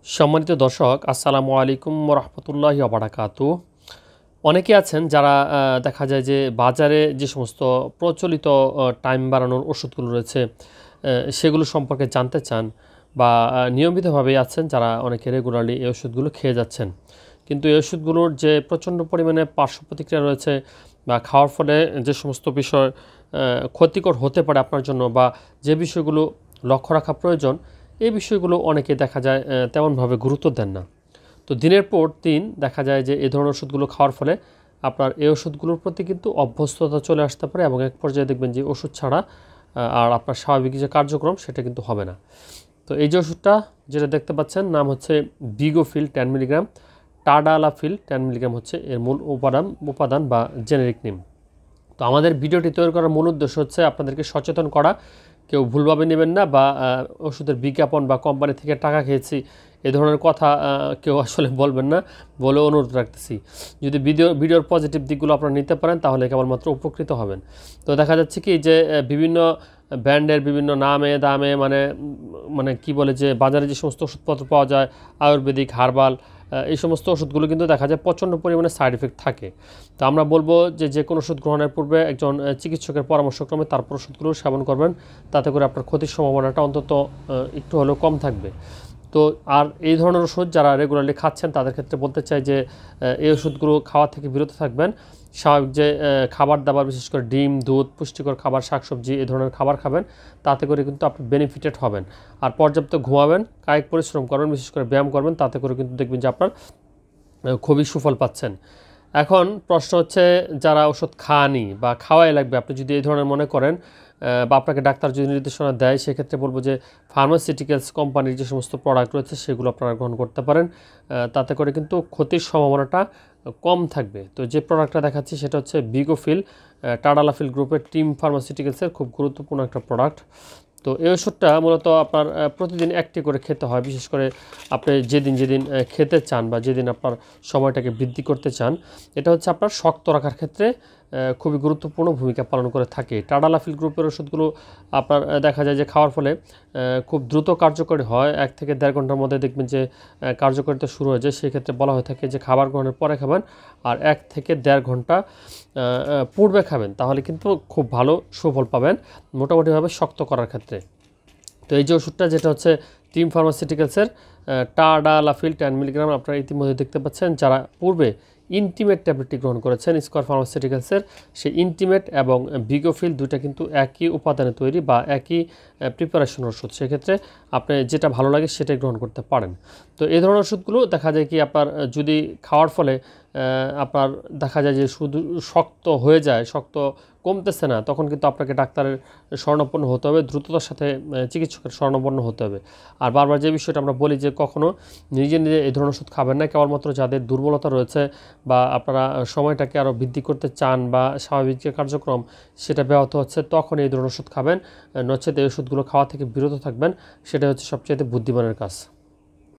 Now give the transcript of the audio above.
সম্মানিত দর্শক, আসসালামু আলাইকুম ওয়া রাহমাতুল্লাহি ওয়া বারাকাতুহু। অনেকে আছেন যারা দেখা যায় যে বাজারে যে সমস্ত প্রচলিত টাইম বাড়ানোর ওষুধগুলো রয়েছে সেগুলো সম্পর্কে জানতে চান বা নিয়মিতভাবেই আছেন যারা অনেকে রেগুলারলি এই ওষুধগুলো খেয়ে যাচ্ছেন। কিন্তু এই ওষুধগুলোর যে প্রচণ্ড পরিমাণে পার্শ্ব প্রতিক্রিয়া রয়েছে বা খাওয়ার ফলে যে সমস্ত বিষয় ক্ষতিকর হতে পারে আপনার জন্য বা যে বিষয়গুলো লক্ষ্য রাখা প্রয়োজন, এই বিষয়গুলো অনেকে দেখা যায় তেমনভাবে গুরুত্ব দেন না। তো দিনের পর দিন দেখা যায় যে এই ধরনের ওষুধগুলো খাওয়ার ফলে আপনার এই ওষুধগুলোর প্রতি কিন্তু অভ্যস্ততা চলে আসতে পারে এবং এক পর্যায়ে দেখবেন যে ওষুধ ছাড়া আর আপনার স্বাভাবিক যে কার্যক্রম সেটা কিন্তু হবে না। তো এই যে ওষুধটা যেটা দেখতে পাচ্ছেন নাম হচ্ছে ভিগোফিল 10 মিলিগ্রাম, টাডালাফিল 10 মিলিগ্রাম হচ্ছে এর মূল উপাদান বা জেনেরিক নেম। তো আমাদের ভিডিওটি তৈরি করার মূল উদ্দেশ্য হচ্ছে আপনাদেরকে সচেতন করা। কেউ ভুলভাবে নেবেন না বা ওষুধের বিজ্ঞাপন বা কোম্পানি থেকে টাকা খেয়েছি এ ধরনের কথা কেউ আসলে বলবেন না বলে অনুরোধ রাখতেছি। যদি ভিডিওর পজিটিভ দিকগুলো আপনারা নিতে পারেন তাহলে কেবলমাত্র উপকৃত হবেন। তো দেখা যাচ্ছে কি যে বিভিন্ন ব্র্যান্ডের বিভিন্ন নামে দামে মানে কি বলে যে বাজারে যে সমস্ত ওষুধপত্র পাওয়া যায় আয়ুর্বেদিক, হার্বাল, এই সমস্ত ওষুধগুলো কিন্তু দেখা যায় প্রচণ্ড পরিমাণে সাইড এফেক্ট থাকে। তো আমরা বলবো যে কোনো ওষুধ গ্রহণের পূর্বে একজন চিকিৎসকের পরামর্শক্রমে তারপর ওষুধগুলো সেবন করবেন, তাতে করে আপনার ক্ষতির সম্ভাবনাটা অন্তত একটু হলেও কম থাকবে। তো আর এই ধরনের ওষুধ যারা রেগুলারলি খাচ্ছেন তাদের ক্ষেত্রে বলতে চাই যে এই ওষুধগুলো খাওয়া থেকে বিরত থাকবেন। স্বাভাবিক যে খাবার দাবার, বিশেষ করে ডিম, দুধ, পুষ্টিকর খাবার, শাকসবজি এই ধরনের খাবার খাবেন, তাতে করে কিন্তু আপনি বেনিফিটেড হবেন। আর পর্যাপ্ত ঘুমাবেন, কায়িক পরিশ্রম করবেন, বিশেষ করে ব্যায়াম করবেন, তাতে করে কিন্তু দেখবেন যে আপনার খুবই সুফল পাচ্ছেন। এখন প্রশ্ন হচ্ছে যারা ওষুধ খাননি বা খাওয়াই লাগবে, আপনি যদি এই ধরনের মনে করেন বা আপনাকে ডাক্তার যদি নির্দেশনা দেয়, সেক্ষেত্রে বলবো যে ফার্মাসিউটিক্যালস কোম্পানির যে সমস্ত প্রোডাক্ট রয়েছে সেগুলো আপনারা গ্রহণ করতে পারেন। তাতে করে কিন্তু ক্ষতির সম্ভাবনাটা কম থাকবে। তো যে প্রোডাক্টটা দেখাচ্ছি সেটা হচ্ছে ভিগোফিল, টাডালাফিল গ্রুপের টিম ফার্মাসিউটিক্যালসের খুব গুরুত্বপূর্ণ একটা প্রোডাক্ট। তো এই ওষুধটা মূলত আপনার প্রতিদিন একটি করে খেতে হয়। বিশেষ করে আপনি যেদিন খেতে চান বা যেদিন আপনার সময়টাকে বৃদ্ধি করতে চান, এটা হচ্ছে আপনার শক্ত রাখার ক্ষেত্রে খুবই গুরুত্বপূর্ণ ভূমিকা পালন করে থাকে। টাডালাফিল গ্রুপের ওষুধগুলো আপনার দেখা যায় যে খাওয়ার ফলে খুব দ্রুত কার্যকরী হয়। 1 থেকে 1.5 ঘন্টার মধ্যে দেখবেন যে কার্যকারিতা শুরু হয়ে যায়। সেক্ষেত্রে বলা হয়ে থাকে যে খাবার গ্রহণের পরে খাবেন আর 1 থেকে 1.5 ঘন্টা পূর্বে খাবেন, তাহলে কিন্তু খুব ভালো সুফল পাবেন মোটামুটিভাবে শক্ত করার ক্ষেত্রে। তো এই যে ওষুধটা যেটা হচ্ছে টিম ফার্মাসিউটিক্যালসের টাডালাফিল 10 মিলিগ্রাম, আপনারা ইতিমধ্যে দেখতে পাচ্ছেন যারা পূর্বে ইন্টিমেট ট্যাবলেটটি গ্রহণ করেছেন স্কয়ার ফার্মাসিউটিক্যালসের, সেই ইন্টিমেট এবং ভিগোফিল দুইটা কিন্তু একই উপাদানে তৈরি বা একই প্রিপারেশনের ওষুধ। সেক্ষেত্রে আপনি যেটা ভালো লাগে সেটাই গ্রহণ করতে পারেন। তো এই ধরনের ওষুধগুলো দেখা যায় কি আপনার যদি খাওয়ার ফলে আপনার দেখা যায় যে শুধু শক্ত হয়ে যায়, শক্ত কমতেছে না, তখন কিন্তু আপনাকে ডাক্তারের শরণাপন্ন হতে হবে, দ্রুততার সাথে চিকিৎসকের শরণাপন্ন হতে হবে। আর বারবার যে বিষয়টা আমরা বলি যে কখনও নিজে এই ধরনের ওষুধ খাবেন না, কেবলমাত্র যাদের দুর্বলতা রয়েছে বা আপনারা সময়টাকে আরও বৃদ্ধি করতে চান বা স্বাভাবিক যে কার্যক্রম সেটা ব্যাহত হচ্ছে, তখন এই ধরনের ওষুধ খাবেন। নচেত এই ওষুধগুলো খাওয়া থেকে বিরত থাকবেন, সেটা হচ্ছে সবচেয়ে বুদ্ধিমানের কাজ।